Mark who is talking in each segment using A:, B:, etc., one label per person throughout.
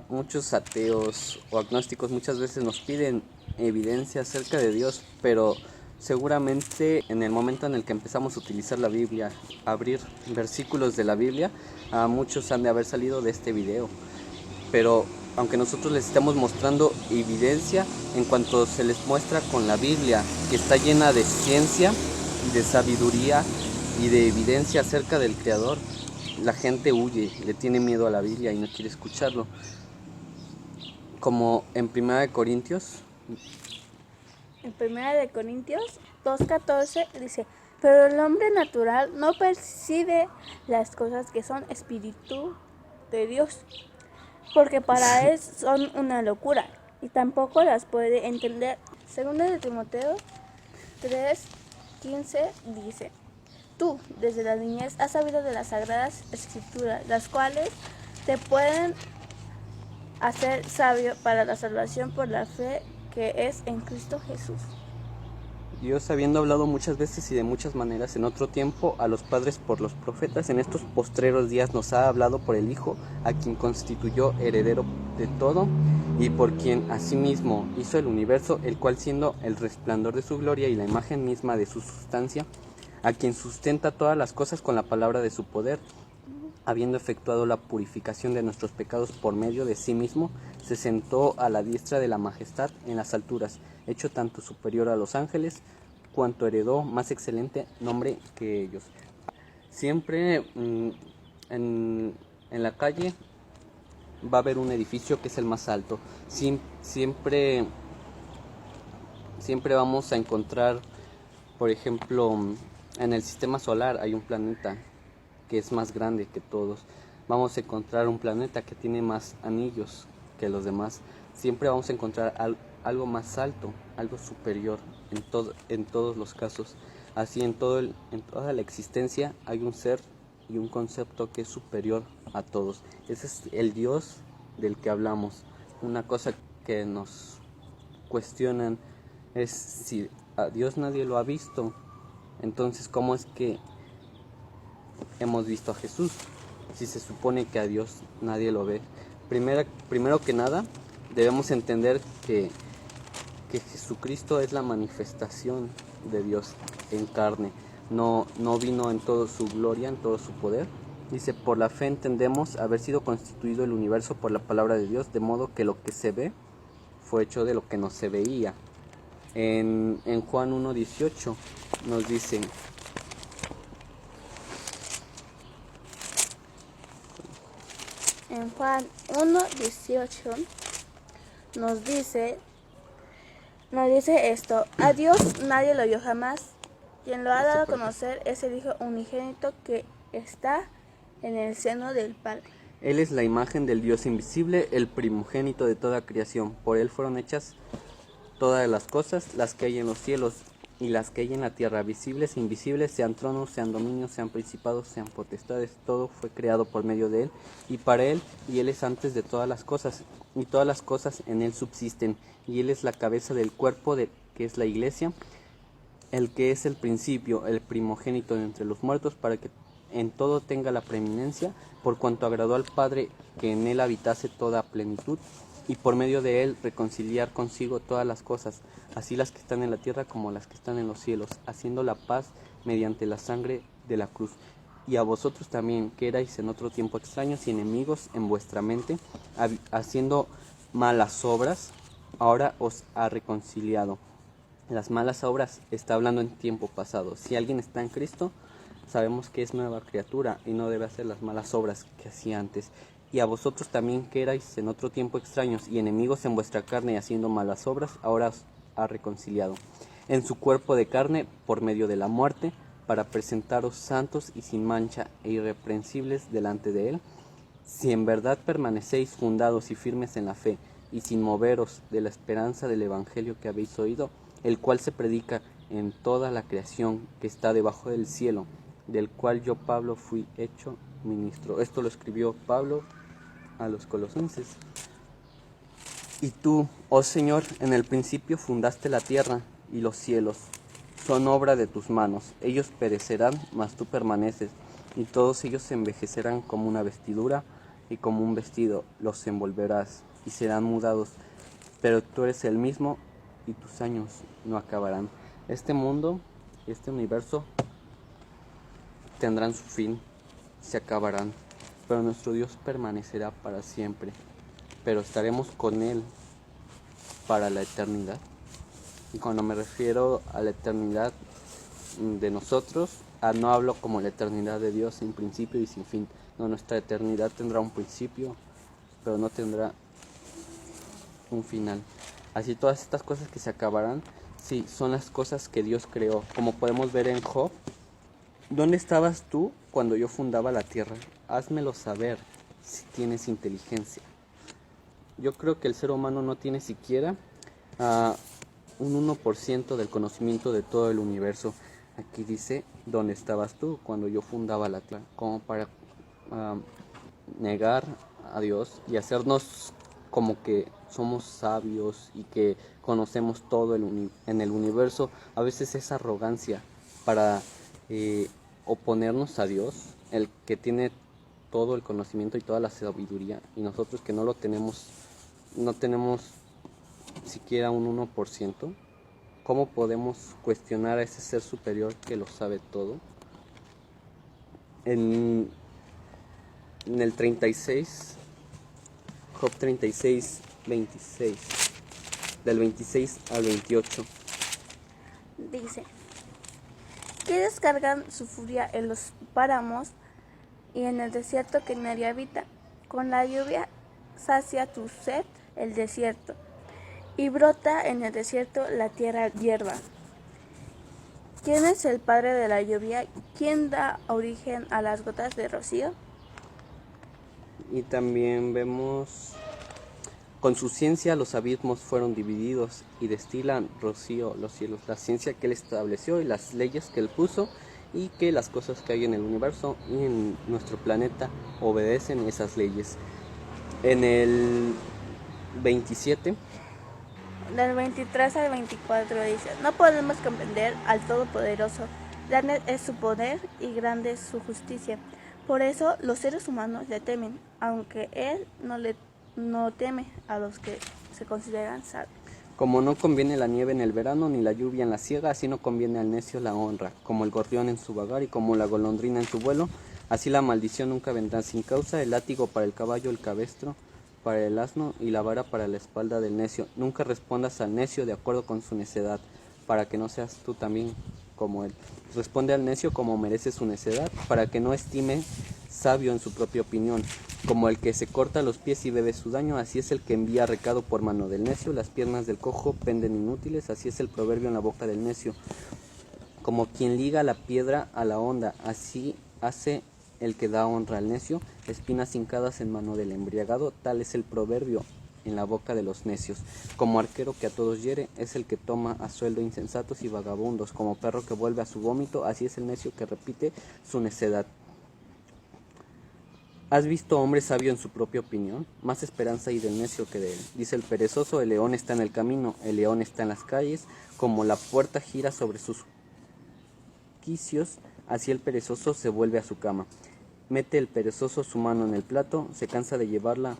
A: Muchos ateos o agnósticos muchas veces nos piden evidencia acerca de Dios, pero seguramente en el momento en el que empezamos a utilizar la Biblia, abrir versículos de la Biblia, a muchos han de haber salido de este video. Pero aunque nosotros les estemos mostrando evidencia, en cuanto se les muestra con la Biblia, que está llena de ciencia y de sabiduría y de evidencia acerca del Creador, la gente huye, le tiene miedo a la Biblia y no quiere escucharlo. Como en 1 Corintios.
B: En 1 Corintios 2:14 dice, pero el hombre natural no percibe las cosas que son espíritu de Dios, porque para él son una locura y tampoco las puede entender. Segunda de Timoteo 3:15 dice, tú desde la niñez has sabido de las sagradas escrituras, las cuales te pueden hacer sabio para la salvación por la fe que es en Cristo Jesús.
A: Dios, habiendo hablado muchas veces y de muchas maneras en otro tiempo a los padres por los profetas, en estos postreros días nos ha hablado por el Hijo, a quien constituyó heredero de todo y por quien asimismo hizo el universo, el cual siendo el resplandor de su gloria y la imagen misma de su sustancia, a quien sustenta todas las cosas con la palabra de su poder, habiendo efectuado la purificación de nuestros pecados por medio de sí mismo, se sentó a la diestra de la majestad en las alturas, hecho tanto superior a los ángeles, cuanto heredó más excelente nombre que ellos. Siempre en la calle va a haber un edificio que es el más alto. Siempre vamos a encontrar, por ejemplo, en el sistema solar hay un planeta que es más grande que todos. Vamos a encontrar un planeta que tiene más anillos que los demás. Siempre vamos a encontrar algo más alto, algo superior en todos los casos. Así en toda la existencia hay un ser y un concepto que es superior a todos. Ese es el Dios del que hablamos. Una cosa que nos cuestionan es si a Dios nadie lo ha visto, entonces ¿cómo es que hemos visto a Jesús? Si se supone que a Dios nadie lo ve. Primero que nada, debemos entender que Jesucristo es la manifestación de Dios en carne. No vino en toda su gloria, en todo su poder. Dice, por la fe entendemos haber sido constituido el universo por la palabra de Dios, de modo que lo que se ve fue hecho de lo que no se veía. En Juan 1:18 nos dice,
B: En Juan 1:18 nos dice esto, a Dios nadie lo vio jamás, quien lo ha dado a conocer es el Hijo unigénito que está en el seno del Padre.
A: Él es la imagen del Dios invisible, el primogénito de toda creación. Por él fueron hechas todas las cosas, las que hay en los cielos y las que hay en la tierra, visibles e invisibles, sean tronos, sean dominios, sean principados, sean potestades. Todo fue creado por medio de él y para él, y él es antes de todas las cosas, y todas las cosas en él subsisten, y él es la cabeza del cuerpo que es la iglesia, el que es el principio, el primogénito de entre los muertos, para que en todo tenga la preeminencia, por cuanto agradó al Padre que en él habitase toda plenitud, y por medio de él reconciliar consigo todas las cosas, así las que están en la tierra como las que están en los cielos, haciendo la paz mediante la sangre de la cruz. Y a vosotros también, que erais en otro tiempo extraños y enemigos en vuestra mente, haciendo malas obras, ahora os ha reconciliado. Las malas obras está hablando en tiempo pasado. Si alguien está en Cristo, sabemos que es nueva criatura y no debe hacer las malas obras que hacía antes. Y a vosotros también, que erais en otro tiempo extraños y enemigos en vuestra carne y haciendo malas obras, ahora os ha reconciliado en su cuerpo de carne por medio de la muerte, para presentaros santos y sin mancha e irreprensibles delante de él, si en verdad permanecéis fundados y firmes en la fe, y sin moveros de la esperanza del evangelio que habéis oído, el cual se predica en toda la creación que está debajo del cielo, del cual yo, Pablo, fui hecho ministro. Esto lo escribió Pablo a los Colosenses. Y tú, oh Señor, en el principio fundaste la tierra y los cielos. Son obra de tus manos. Ellos perecerán, mas tú permaneces, y todos ellos se envejecerán como una vestidura, y como un vestido los envolverás y serán mudados, pero tú eres el mismo y tus años no acabarán. Este mundo y este universo tendrán su fin, se acabarán, pero nuestro Dios permanecerá para siempre, pero estaremos con Él para la eternidad. Y cuando me refiero a la eternidad de nosotros, no hablo como la eternidad de Dios sin principio y sin fin. No, nuestra eternidad tendrá un principio, pero no tendrá un final. Así todas estas cosas que se acabarán, sí, son las cosas que Dios creó. Como podemos ver en Job, ¿dónde estabas tú cuando yo fundaba la tierra? Házmelo saber si tienes inteligencia. Yo creo que el ser humano no tiene siquiera un 1% del conocimiento de todo el universo. Aquí dice, ¿dónde estabas tú cuando yo fundaba la tierra? Como para negar a Dios y hacernos como que somos sabios y que conocemos todo en el universo. A veces es arrogancia para oponernos a Dios, el que tiene todo el conocimiento y toda la sabiduría, y nosotros que no lo tenemos, no tenemos siquiera un 1%. ¿Cómo podemos cuestionar a ese ser superior que lo sabe todo? En el 36, Job 36, 26, del 26 al 28.
B: Dice, que descargan su furia en los páramos y en el desierto que nadie habita. Con la lluvia sacia tu sed el desierto, y brota en el desierto la tierra hierba. ¿Quién es el padre de la lluvia? ¿Quién da origen a las gotas de rocío?
A: Y también vemos, con su ciencia los abismos fueron divididos y destilan rocío los cielos. La ciencia que él estableció y las leyes que él puso, y que las cosas que hay en el universo y en nuestro planeta obedecen esas leyes. En el 27,
B: Del 23 al 24 dice, no podemos comprender al Todopoderoso, grande es su poder y grande es su justicia. Por eso los seres humanos le temen, aunque él no teme a los que se consideran sabios.
A: como no conviene la nieve en el verano ni la lluvia en la siega, así no conviene al necio la honra. Como el gorrión en su vagar y como la golondrina en su vuelo, así la maldición nunca vendrá sin causa. El látigo para el caballo, el cabestro para el asno y la vara para la espalda del necio. Nunca respondas al necio de acuerdo con su necedad, para que no seas tú también como él. Responde al necio como merece su necedad, para que no estime sabio en su propia opinión. Como el que se corta los pies y bebe su daño, así es el que envía recado por mano del necio. Las piernas del cojo penden inútiles, así es el proverbio en la boca del necio. Como quien liga la piedra a la honda, así hace el que da honra al necio. Espinas hincadas en mano del embriagado, tal es el proverbio en la boca de los necios. Como arquero que a todos hiere, es el que toma a sueldo insensatos y vagabundos. Como perro que vuelve a su vómito, así es el necio que repite su necedad. ¿Has visto hombre sabio en su propia opinión? Más esperanza hay del necio que de él. Dice el perezoso, el león está en el camino, el león está en las calles. Como la puerta gira sobre sus quicios, así el perezoso se vuelve a su cama. Mete el perezoso su mano en el plato, se cansa de llevarla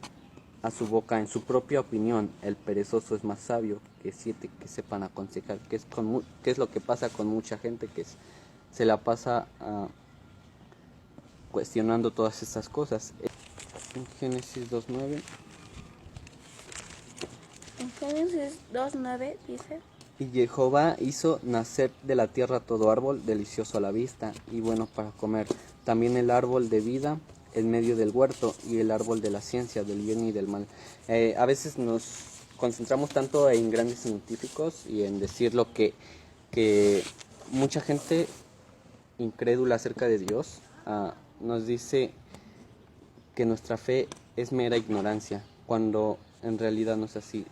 A: a su boca. En su propia opinión, el perezoso es más sabio que 7 que sepan aconsejar. ¿Qué es lo que pasa con mucha gente que se la pasa cuestionando todas estas cosas? En Génesis 2.9.
B: En Génesis 2:9 dice,
A: Y Jehová hizo nacer de la tierra todo árbol delicioso a la vista y bueno para comer, también el árbol de vida en medio del huerto y el árbol de la ciencia del bien y del mal. A veces nos concentramos tanto en grandes científicos y en decir lo que mucha gente incrédula acerca de Dios nos dice que nuestra fe es mera ignorancia, cuando en realidad no es así.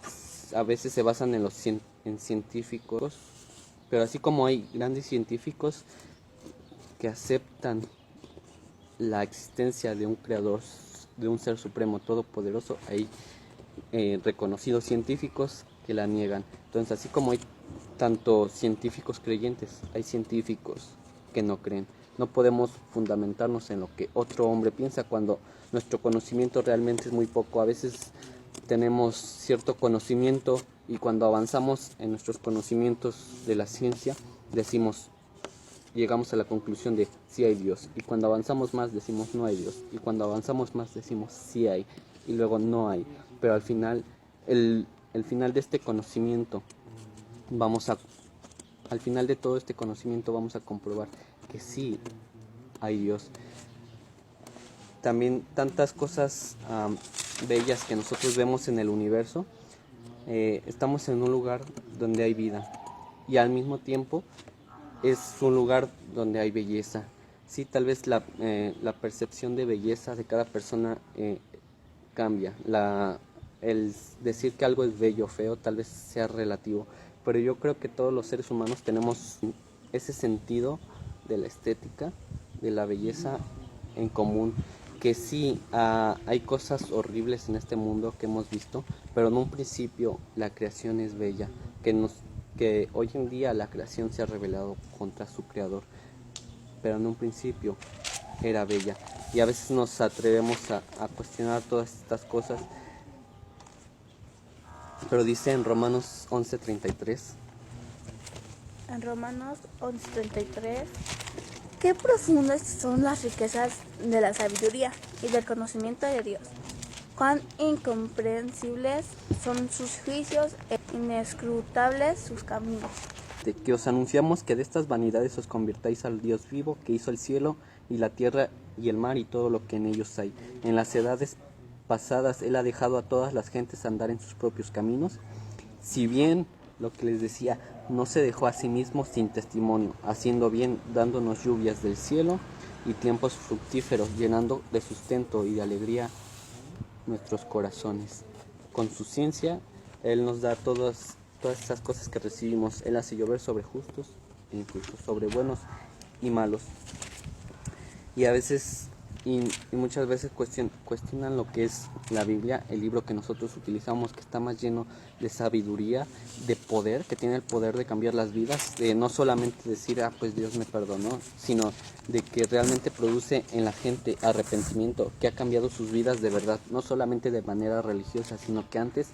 A: A veces se basan en científicos, pero así como hay grandes científicos que aceptan la existencia de un creador, de un ser supremo todopoderoso, hay reconocidos científicos que la niegan. Entonces, así como hay tanto científicos creyentes, hay científicos que no creen. No podemos fundamentarnos en lo que otro hombre piensa cuando nuestro conocimiento realmente es muy poco. A veces tenemos cierto conocimiento y cuando avanzamos en nuestros conocimientos de la ciencia, llegamos a la conclusión de sí hay Dios. Y cuando avanzamos más decimos no hay Dios. Y cuando avanzamos más decimos sí hay. Y luego no hay. Pero al final, el final de este conocimiento, al final de todo este conocimiento vamos a comprobar que sí hay Dios. También tantas cosas bellas que nosotros vemos en el universo. Estamos en un lugar donde hay vida y al mismo tiempo es un lugar donde hay belleza. Sí, tal vez la percepción de belleza de cada persona cambia. El decir que algo es bello o feo tal vez sea relativo, pero yo creo que todos los seres humanos tenemos ese sentido de la estética, de la belleza en común. Que sí, hay cosas horribles en este mundo que hemos visto, pero en un principio la creación es bella, que hoy en día la creación se ha rebelado contra su creador, pero en un principio era bella. Y a veces nos atrevemos a cuestionar todas estas cosas, pero dice en Romanos 11:33.
B: En Romanos 11:33, qué profundas son las riquezas de la sabiduría y del conocimiento de Dios. Cuán incomprensibles son sus juicios e inescrutables sus caminos.
A: De que os anunciamos que de estas vanidades os convirtáis al Dios vivo, que hizo el cielo y la tierra y el mar y todo lo que en ellos hay. En las edades pasadas Él ha dejado a todas las gentes andar en sus propios caminos. Si bien, lo que les decía, no se dejó a sí mismo sin testimonio, haciendo bien, dándonos lluvias del cielo y tiempos fructíferos, llenando de sustento y de alegría nuestros corazones. Con su ciencia, Él nos da todas esas cosas que recibimos. Él hace llover sobre justos e injustos, sobre buenos y malos. Y a veces, y muchas veces cuestionan lo que es la Biblia, el libro que nosotros utilizamos, que está más lleno de sabiduría, de poder, que tiene el poder de cambiar las vidas, de no solamente decir, pues Dios me perdonó, sino de que realmente produce en la gente arrepentimiento, que ha cambiado sus vidas de verdad, no solamente de manera religiosa, sino que antes,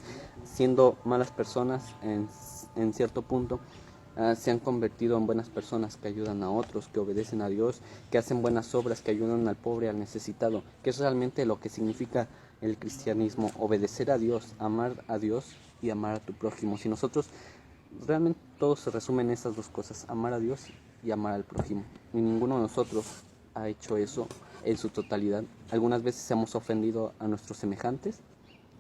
A: siendo malas personas en cierto punto, se han convertido en buenas personas que ayudan a otros, que obedecen a Dios, que hacen buenas obras, que ayudan al pobre, al necesitado, que es realmente lo que significa el cristianismo: obedecer a Dios, amar a Dios y amar a tu prójimo. Si nosotros, realmente todo se resume en esas dos cosas: amar a Dios y amar al prójimo. Y ninguno de nosotros ha hecho eso en su totalidad. Algunas veces hemos ofendido a nuestros semejantes,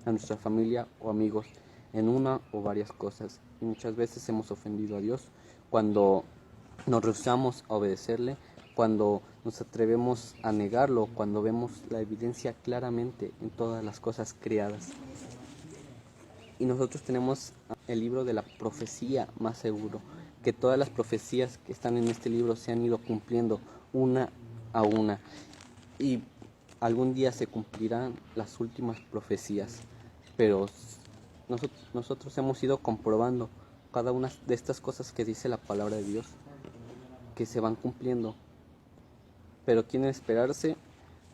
A: a nuestra familia o amigos, en una o varias cosas. Y muchas veces hemos ofendido a Dios cuando nos rehusamos a obedecerle, cuando nos atrevemos a negarlo, cuando vemos la evidencia claramente en todas las cosas creadas. Y nosotros tenemos el libro de la profecía más seguro, que todas las profecías que están en este libro se han ido cumpliendo una a una, y algún día se cumplirán las últimas profecías, pero nosotros hemos ido comprobando cada una de estas cosas que dice la palabra de Dios, que se van cumpliendo, pero quieren esperarse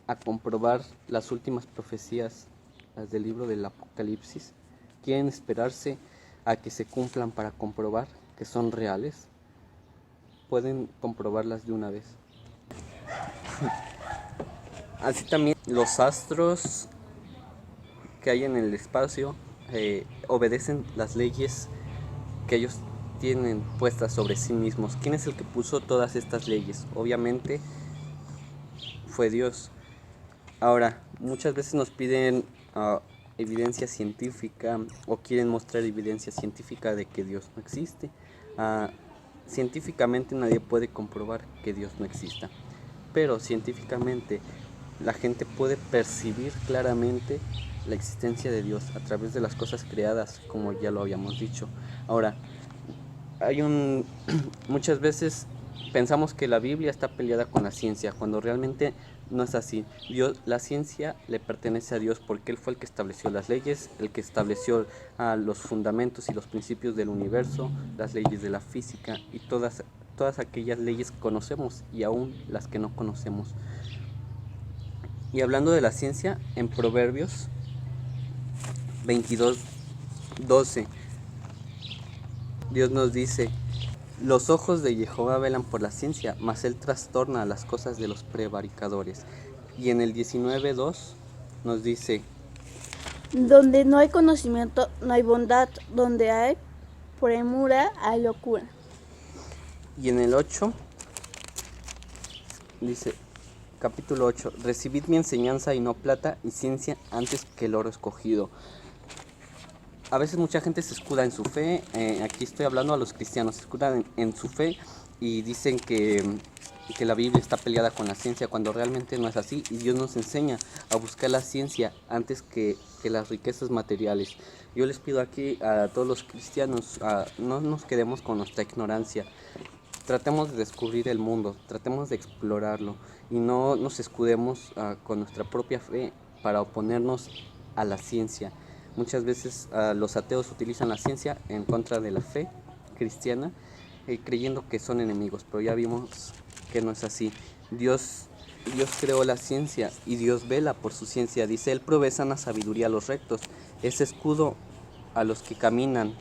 A: a comprobar las últimas profecías, las del libro del Apocalipsis. Quieren esperarse a que se cumplan para comprobar que son reales. Pueden comprobarlas de una vez. Así también los astros que hay en el espacio obedecen las leyes que ellos tienen puestas sobre sí mismos. ¿Quién es el que puso todas estas leyes? Obviamente fue Dios. Ahora, muchas veces nos piden evidencia científica, o quieren mostrar evidencia científica de que Dios no existe. Científicamente nadie puede comprobar que Dios no exista, pero científicamente la gente puede percibir claramente la existencia de Dios a través de las cosas creadas, como ya lo habíamos dicho. Ahora, muchas veces pensamos que la Biblia está peleada con la ciencia, cuando realmente no es así. La ciencia le pertenece a Dios, porque Él fue el que estableció las leyes, el que estableció los fundamentos y los principios del universo, las leyes de la física y todas todas aquellas leyes que conocemos y aún las que no conocemos. Y hablando de la ciencia, en Proverbios 22:12, Dios nos dice: los ojos de Jehová velan por la ciencia, mas él trastorna las cosas de los prevaricadores. Y en el 19:2 nos dice:
B: donde no hay conocimiento, no hay bondad. Donde hay premura, hay locura.
A: Y en el 8 dice, capítulo 8: recibid mi enseñanza y no plata y ciencia antes que el oro escogido. A veces mucha gente se escuda en su fe, aquí estoy hablando a los cristianos, se escudan en su fe y dicen que la Biblia está peleada con la ciencia, cuando realmente no es así, y Dios nos enseña a buscar la ciencia antes que las riquezas materiales. Yo les pido aquí a todos los cristianos, no nos quedemos con nuestra ignorancia, tratemos de descubrir el mundo, tratemos de explorarlo y no nos escudemos con nuestra propia fe para oponernos a la ciencia. Muchas veces los ateos utilizan la ciencia en contra de la fe cristiana, creyendo que son enemigos, pero ya vimos que no es así. Dios creó la ciencia y Dios vela por su ciencia. Dice: él provee sana sabiduría a los rectos, es escudo a los que caminan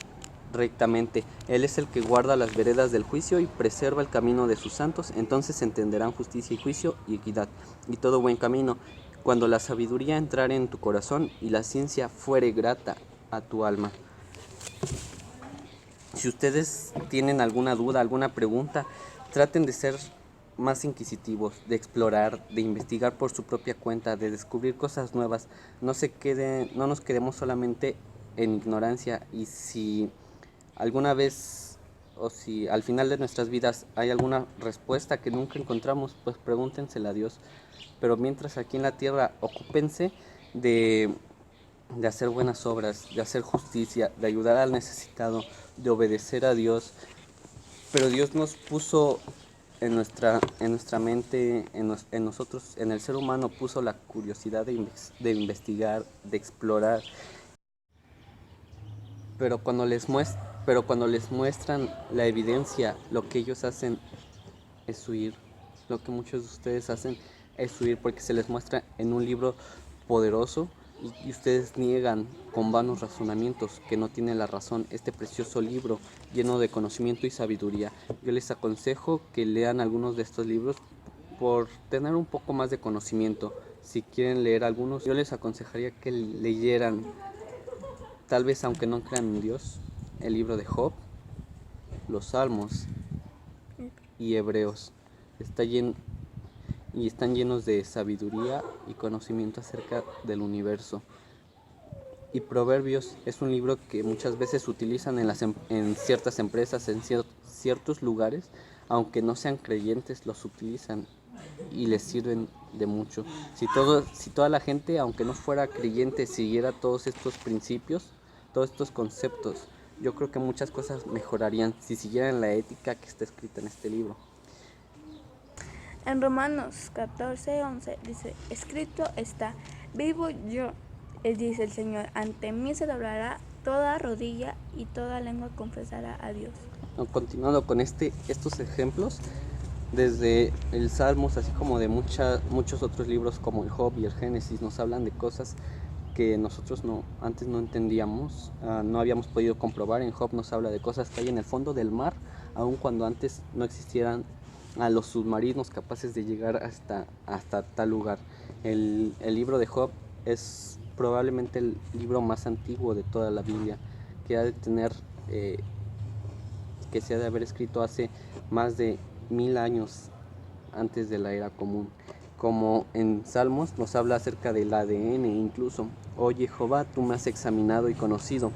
A: rectamente. Él es el que guarda las veredas del juicio y preserva el camino de sus santos. Entonces entenderán justicia y juicio y equidad y todo buen camino. Cuando la sabiduría entrare en tu corazón y la ciencia fuere grata a tu alma. Si ustedes tienen alguna duda, alguna pregunta, traten de ser más inquisitivos, de explorar, de investigar por su propia cuenta, de descubrir cosas nuevas. No nos quedemos solamente en ignorancia, y si alguna vez o si al final de nuestras vidas hay alguna respuesta que nunca encontramos, pues pregúntensela a Dios. Pero mientras, aquí en la tierra, ocúpense de hacer buenas obras, de hacer justicia, de ayudar al necesitado, de obedecer a Dios. Pero Dios nos puso en nuestra mente, en nosotros, en el ser humano, puso la curiosidad de investigar, de explorar. Pero cuando les muestran la evidencia, lo que ellos hacen es huir. Lo que muchos de ustedes hacen es huir, porque se les muestra en un libro poderoso y ustedes niegan con vanos razonamientos que no tienen la razón este precioso libro lleno de conocimiento y sabiduría. Yo les aconsejo que lean algunos de estos libros por tener un poco más de conocimiento. Si quieren leer algunos, yo les aconsejaría que leyeran, tal vez aunque no crean en Dios, el libro de Job, los Salmos y Hebreos. Están llenos de sabiduría y conocimiento acerca del universo. Y Proverbios es un libro que muchas veces utilizan en ciertas empresas, en ciertos lugares, aunque no sean creyentes, los utilizan y les sirven de mucho. Si toda la gente, aunque no fuera creyente, siguiera todos estos principios, todos estos conceptos, yo creo que muchas cosas mejorarían si siguieran la ética que está escrita en este libro.
B: En Romanos 14:11 dice: escrito está, vivo yo, dice el Señor, ante mí se doblará toda rodilla y toda lengua confesará a Dios.
A: Continuando con estos ejemplos, desde el Salmos, así como de muchos otros libros como el Job y el Génesis, nos hablan de cosas que nosotros antes no entendíamos, no habíamos podido comprobar. En Job nos habla de cosas que hay en el fondo del mar, aun cuando antes no existieran los submarinos capaces de llegar hasta tal lugar. El libro de Job es probablemente el libro más antiguo de toda la Biblia, que se ha de haber escrito hace más de 1000 años antes de la era común. Como en Salmos nos habla acerca del ADN incluso. Oye Jehová, tú me has examinado y conocido.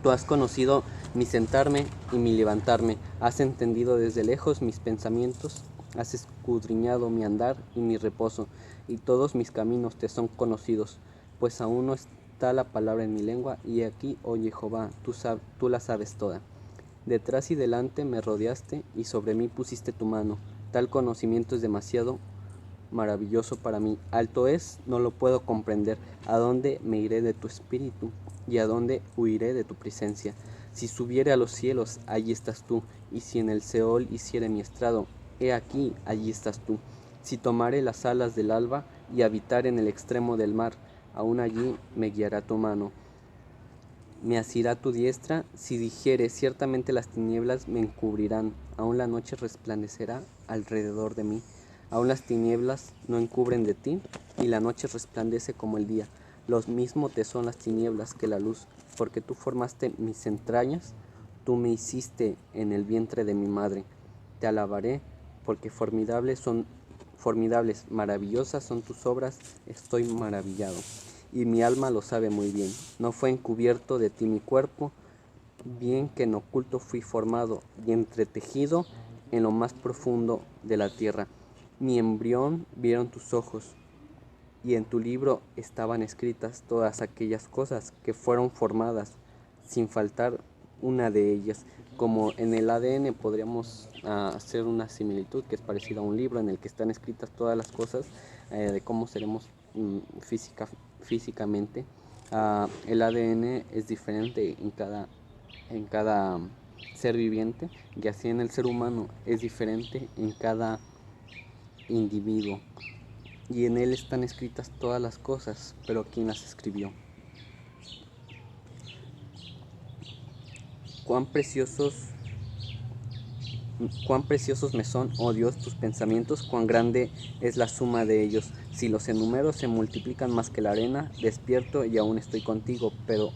A: Tú has conocido mi sentarme y mi levantarme. Has entendido desde lejos mis pensamientos. Has escudriñado mi andar y mi reposo. Y todos mis caminos te son conocidos. Pues aún no está la palabra en mi lengua. Y aquí, oye Jehová, tú la sabes toda. Detrás y delante me rodeaste y sobre mí pusiste tu mano. Tal conocimiento es demasiado maravilloso para mí. Alto es, no lo puedo comprender. ¿A dónde me iré de tu espíritu? ¿Y a dónde huiré de tu presencia? Si subiere a los cielos, allí estás tú, y si en el Seol hiciere mi estrado, he aquí, allí estás tú. Si tomare las alas del alba y habitar en el extremo del mar, aún allí me guiará tu mano. Me asirá tu diestra. Si dijere, ciertamente las tinieblas me encubrirán, aún la noche resplandecerá alrededor de mí. Aún las tinieblas no encubren de ti, y la noche resplandece como el día. Lo mismo te son las tinieblas que la luz, porque tú formaste mis entrañas, tú me hiciste en el vientre de mi madre. Te alabaré, porque formidables, maravillosas son tus obras, estoy maravillado. Y mi alma lo sabe muy bien. No fue encubierto de ti mi cuerpo, bien que en oculto fui formado y entretejido en lo más profundo de la tierra. Mi embrión vieron tus ojos, y en tu libro estaban escritas todas aquellas cosas que fueron formadas, sin faltar una de ellas. Como en el ADN podríamos hacer una similitud que es parecida a un libro en el que están escritas todas las cosas de cómo seremos físicamente. El ADN es diferente en cada ser viviente, y así en el ser humano es diferente en cada individuo, y en él están escritas todas las cosas, pero ¿quién las escribió? Cuán preciosos me son, oh Dios, tus pensamientos, cuán grande es la suma de ellos. Si los enumero se multiplican más que la arena, despierto y aún estoy contigo, pero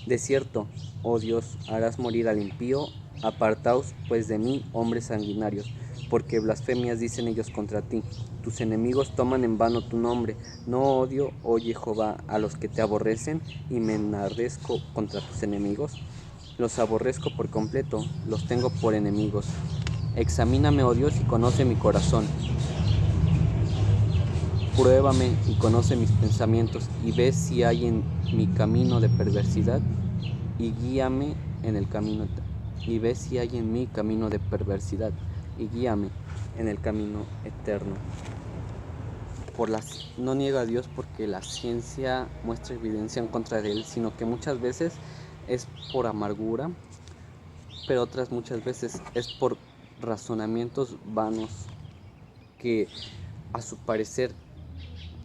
A: de cierto, oh Dios, harás morir al impío. Apartaos pues de mí, hombres sanguinarios, porque blasfemias dicen ellos contra ti. Tus enemigos toman en vano tu nombre. No odio, oh Jehová, a los que te aborrecen, y me enardezco contra tus enemigos. Los aborrezco por completo, los tengo por enemigos. Examíname, oh Dios, y conoce mi corazón. Pruébame y conoce mis pensamientos, y ve si hay en mi camino de perversidad, y guíame en el camino. Y ve si hay en mí camino de perversidad, y guíame en el camino eterno. No niego a Dios porque la ciencia muestra evidencia en contra de Él, sino que muchas veces es por amargura, pero otras muchas veces es por razonamientos vanos que a su parecer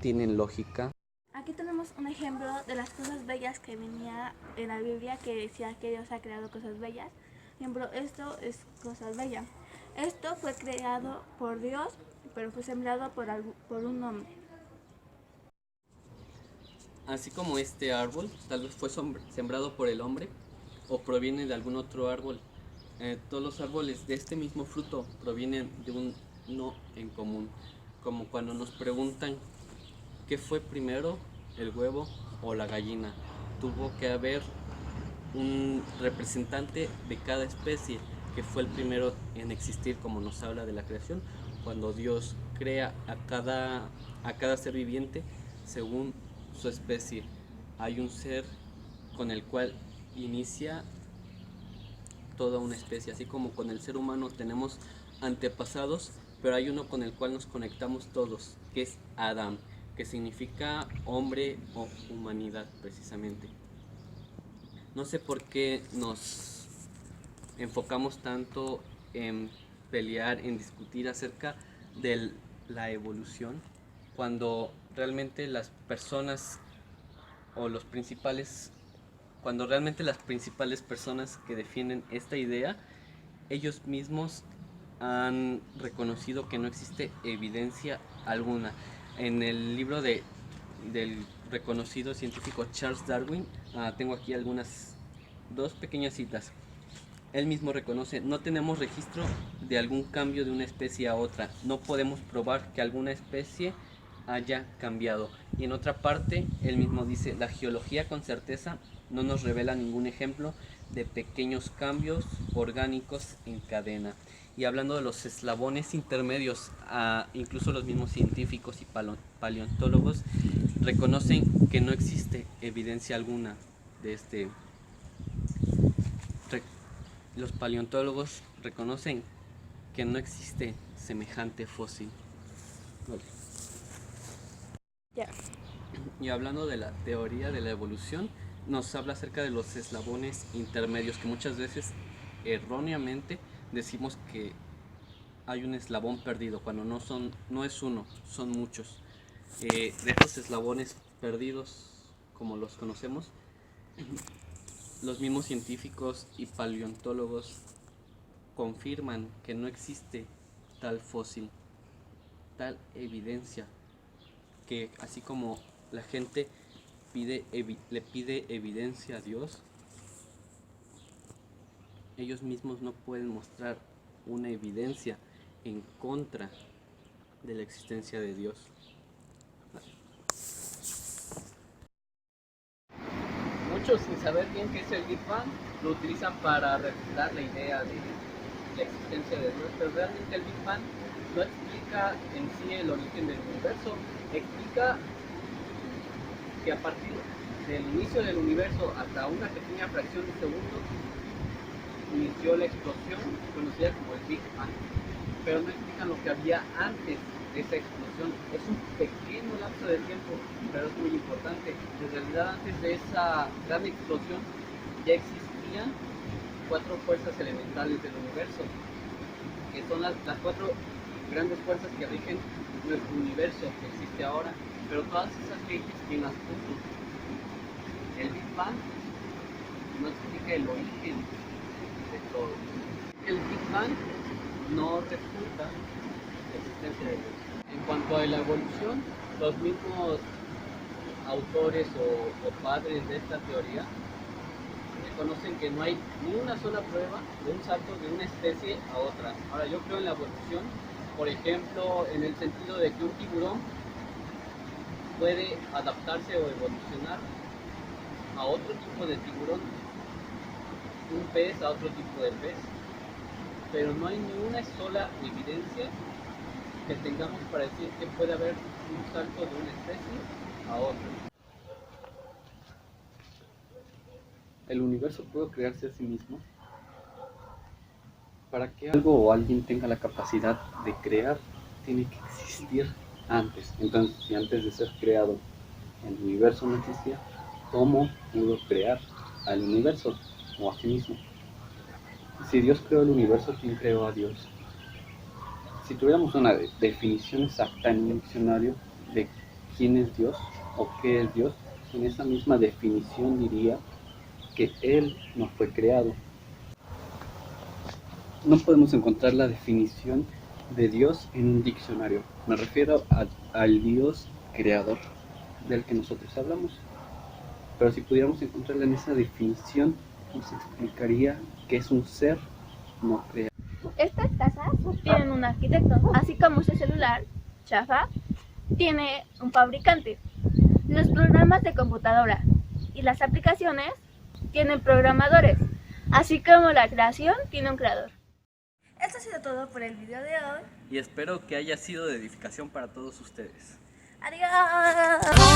A: tienen lógica.
B: Aquí tenemos un ejemplo de las cosas bellas que venía en la Biblia, que decía que Dios ha creado cosas bellas. Por ejemplo, esto es cosas bellas. Esto fue creado por Dios, pero fue sembrado por un hombre.
A: Así como este árbol tal vez fue sembrado por el hombre o proviene de algún otro árbol, todos los árboles de este mismo fruto provienen de un no en común. Como cuando nos preguntan qué fue primero, el huevo o la gallina. Tuvo que haber un representante de cada especie que fue el primero en existir, como nos habla de la creación, cuando Dios crea a cada ser viviente según su especie. Hay un ser con el cual inicia toda una especie, así como con el ser humano tenemos antepasados, pero hay uno con el cual nos conectamos todos, que es Adán, que significa hombre o humanidad precisamente. No sé por qué nos enfocamos tanto en pelear, en discutir acerca de la evolución, cuando realmente las personas o los principales, cuando realmente las principales personas que defienden esta idea, ellos mismos han reconocido que no existe evidencia alguna. En el libro del reconocido científico Charles Darwin, tengo aquí dos pequeñas citas. Él mismo reconoce: no tenemos registro de algún cambio de una especie a otra, no podemos probar que alguna especie haya cambiado. Y en otra parte, él mismo dice: la geología con certeza no nos revela ningún ejemplo de pequeños cambios orgánicos en cadena. Y hablando de los eslabones intermedios, incluso los mismos científicos y paleontólogos reconocen que no existe evidencia alguna de este. Los paleontólogos reconocen que no existe semejante fósil.
B: Ya.
A: Y hablando de la teoría de la evolución, nos habla acerca de los eslabones intermedios, que muchas veces erróneamente decimos que hay un eslabón perdido, cuando no es uno, son muchos. De estos eslabones perdidos, como los conocemos, los mismos científicos y paleontólogos confirman que no existe tal fósil, tal evidencia, que así como la gente le pide evidencia a Dios, ellos mismos no pueden mostrar una evidencia en contra de la existencia de Dios. Muchos, sin saber bien qué es el Big Bang, lo utilizan para refutar la idea de la existencia de Dios, pero realmente el Big Bang no explica en sí el origen del universo, explica que a partir del inicio del universo hasta una pequeña fracción de segundo inició la explosión conocida como el Big Bang, pero no explican lo que había antes de esa explosión. Es un pequeño lapso de tiempo, pero es muy importante. En realidad, antes de esa gran explosión ya existían 4 fuerzas elementales del universo, que son las 4 grandes fuerzas que rigen nuestro universo que existe ahora, pero todas esas leyes, ¿quién las puso? El Big Bang no explica el origen de todo. El Big Bang no refuta la existencia de Dios. En cuanto a la evolución, los mismos autores o padres de esta teoría reconocen que no hay ni una sola prueba de un salto de una especie a otra. Ahora, yo creo en la evolución, por ejemplo, en el sentido de que un tiburón puede adaptarse o evolucionar a otro tipo de tiburón, un pez a otro tipo de pez, pero no hay ni una sola evidencia que tengamos para decir que puede haber un salto de una especie a otra. ¿El universo puede crearse a sí mismo? Para que algo o alguien tenga la capacidad de crear, tiene que existir antes. Entonces, si antes de ser creado el universo no existía, ¿cómo pudo crear al universo o a sí mismo? Si Dios creó el universo, ¿quién creó a Dios? Si tuviéramos una definición exacta en un diccionario de quién es Dios o qué es Dios, en esa misma definición diría que Él no fue creado. No podemos encontrar la definición de Dios en un diccionario. Me refiero al Dios creador del que nosotros hablamos. Pero si pudiéramos encontrarla en esa definición, nos explicaría que es un ser no creado.
B: Estas casas tienen un arquitecto, así como este celular, chafa, tiene un fabricante. Los programas de computadora y las aplicaciones tienen programadores, así como la creación tiene un creador. Esto ha sido todo por el video de hoy.
A: Y espero que haya sido de edificación para todos ustedes.
B: Adiós.